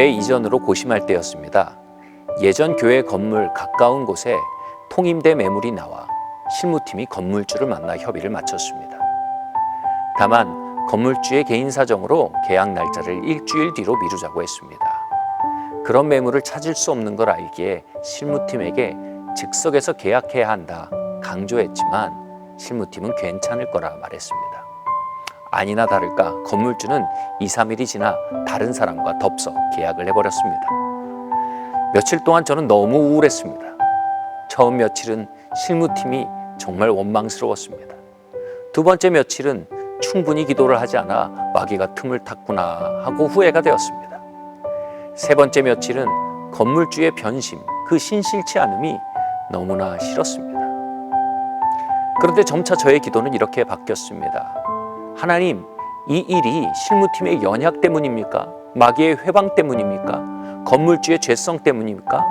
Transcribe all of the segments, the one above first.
교회 이전으로 고심할 때였습니다. 예전 교회 건물 가까운 곳에 통임대 매물이 나와 실무팀이 건물주를 만나 협의를 마쳤습니다. 다만 건물주의 개인 사정으로 계약 날짜를 일주일 뒤로 미루자고 했습니다. 그런 매물을 찾을 수 없는 걸 알기에 실무팀에게 즉석에서 계약해야 한다 강조했지만 실무팀은 괜찮을 거라 말했습니다. 아니나 다를까 건물주는 2, 3일이 지나 다른 사람과 덥석 계약을 해버렸습니다. 며칠 동안 저는 너무 우울했습니다. 처음 며칠은 실무팀이 정말 원망스러웠습니다. 두 번째 며칠은 충분히 기도를 하지 않아 마귀가 틈을 탔구나 하고 후회가 되었습니다. 세 번째 며칠은 건물주의 변심, 그 신실치 않음이 너무나 싫었습니다. 그런데 점차 저의 기도는 이렇게 바뀌었습니다. 하나님, 이 일이 실무팀의 연약 때문입니까? 마귀의 회방 때문입니까? 건물주의 죄성 때문입니까?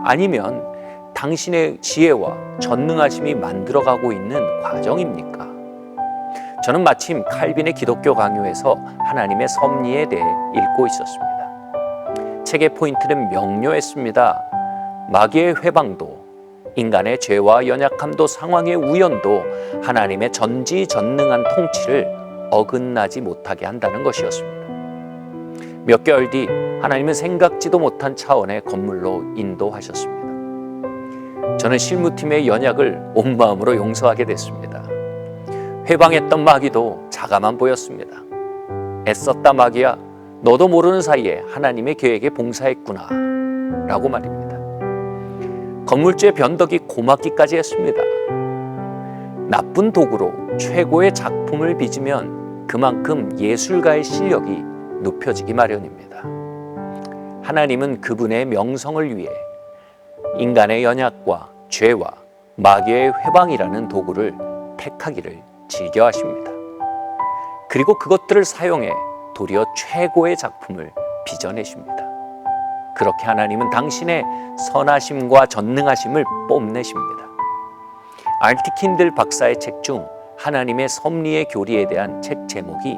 아니면 당신의 지혜와 전능하심이 만들어가고 있는 과정입니까? 저는 마침 칼빈의 기독교 강요에서 하나님의 섭리에 대해 읽고 있었습니다. 책의 포인트는 명료했습니다. 마귀의 회방도, 인간의 죄와 연약함도, 상황의 우연도 하나님의 전지전능한 통치를 어긋나지 못하게 한다는 것이었습니다. 몇 개월 뒤 하나님은 생각지도 못한 차원의 건물로 인도하셨습니다. 저는 실무팀의 연약을 온 마음으로 용서하게 됐습니다. 회방했던 마귀도 자가만 보였습니다. 애썼다 마귀야, 너도 모르는 사이에 하나님의 계획에 봉사했구나 라고 말입니다. 건물주의 변덕이 고맙기까지 했습니다. 나쁜 도구로 최고의 작품을 빚으면 그만큼 예술가의 실력이 높여지기 마련입니다. 하나님은 그분의 명성을 위해 인간의 연약과 죄와 마귀의 회방이라는 도구를 택하기를 즐겨하십니다. 그리고 그것들을 사용해 도리어 최고의 작품을 빚어내십니다. 그렇게 하나님은 당신의 선하심과 전능하심을 뽐내십니다. 알티 킨들 박사의 책 중 하나님의 섭리의 교리에 대한 책 제목이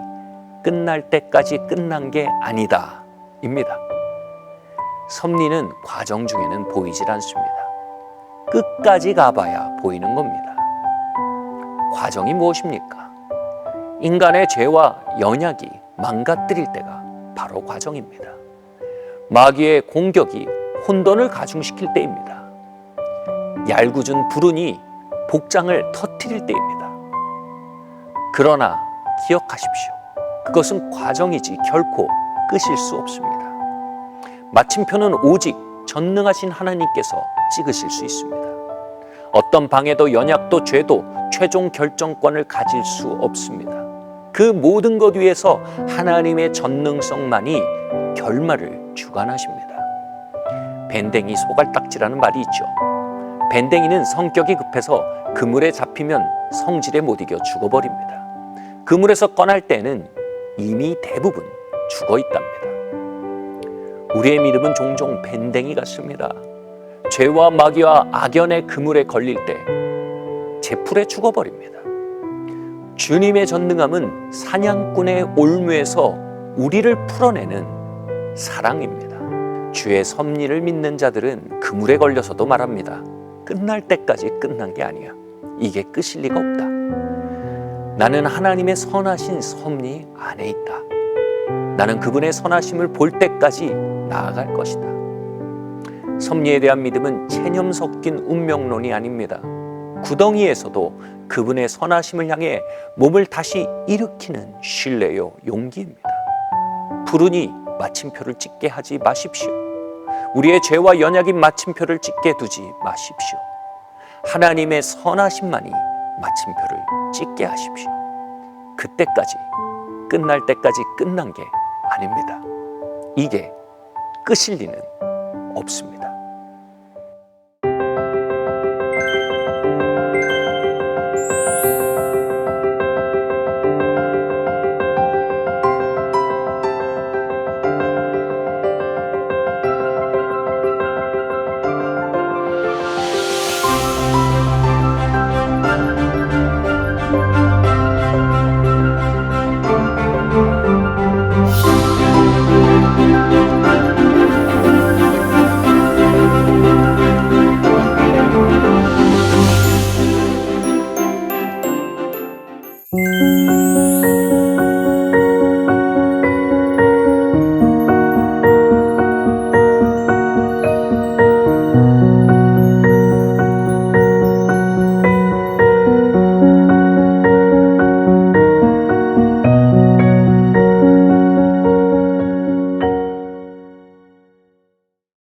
끝날 때까지 끝난 게 아니다 입니다. 섭리는 과정 중에는 보이질 않습니다. 끝까지 가봐야 보이는 겁니다. 과정이 무엇입니까? 인간의 죄와 연약이 망가뜨릴 때가 바로 과정입니다. 마귀의 공격이 혼돈을 가중시킬 때입니다. 얄궂은 불운이 복장을 터뜨릴 때입니다. 그러나 기억하십시오. 그것은 과정이지 결코 끝일 수 없습니다. 마침표는 오직 전능하신 하나님께서 찍으실 수 있습니다. 어떤 방해도 연약도 죄도 최종 결정권을 가질 수 없습니다. 그 모든 것 위에서 하나님의 전능성만이 결말을 주관하십니다. 밴댕이 소갈딱지라는 말이 있죠. 밴댕이는 성격이 급해서 그물에 잡히면 성질에 못 이겨 죽어버립니다. 그물에서 꺼날 때는 이미 대부분 죽어 있답니다. 우리의 믿음은 종종 밴댕이 같습니다. 죄와 마귀와 악연의 그물에 걸릴 때 제풀에 죽어버립니다. 주님의 전능함은 사냥꾼의 올무에서 우리를 풀어내는 사랑입니다. 주의 섭리를 믿는 자들은 그물에 걸려서도 말합니다. 끝날 때까지 끝난 게 아니야. 이게 끝일 리가 없다. 나는 하나님의 선하신 섭리 안에 있다. 나는 그분의 선하심을 볼 때까지 나아갈 것이다. 섭리에 대한 믿음은 체념 섞인 운명론이 아닙니다. 구덩이에서도 그분의 선하심을 향해 몸을 다시 일으키는 신뢰요 용기입니다. 불운이 마침표를 찍게 하지 마십시오. 우리의 죄와 연약인 마침표를 찍게 두지 마십시오. 하나님의 선하심만이 마침표를 찍게 하십시오. 그때까지, 끝날 때까지 끝난 게 아닙니다. 이게 끝일 리는 없습니다.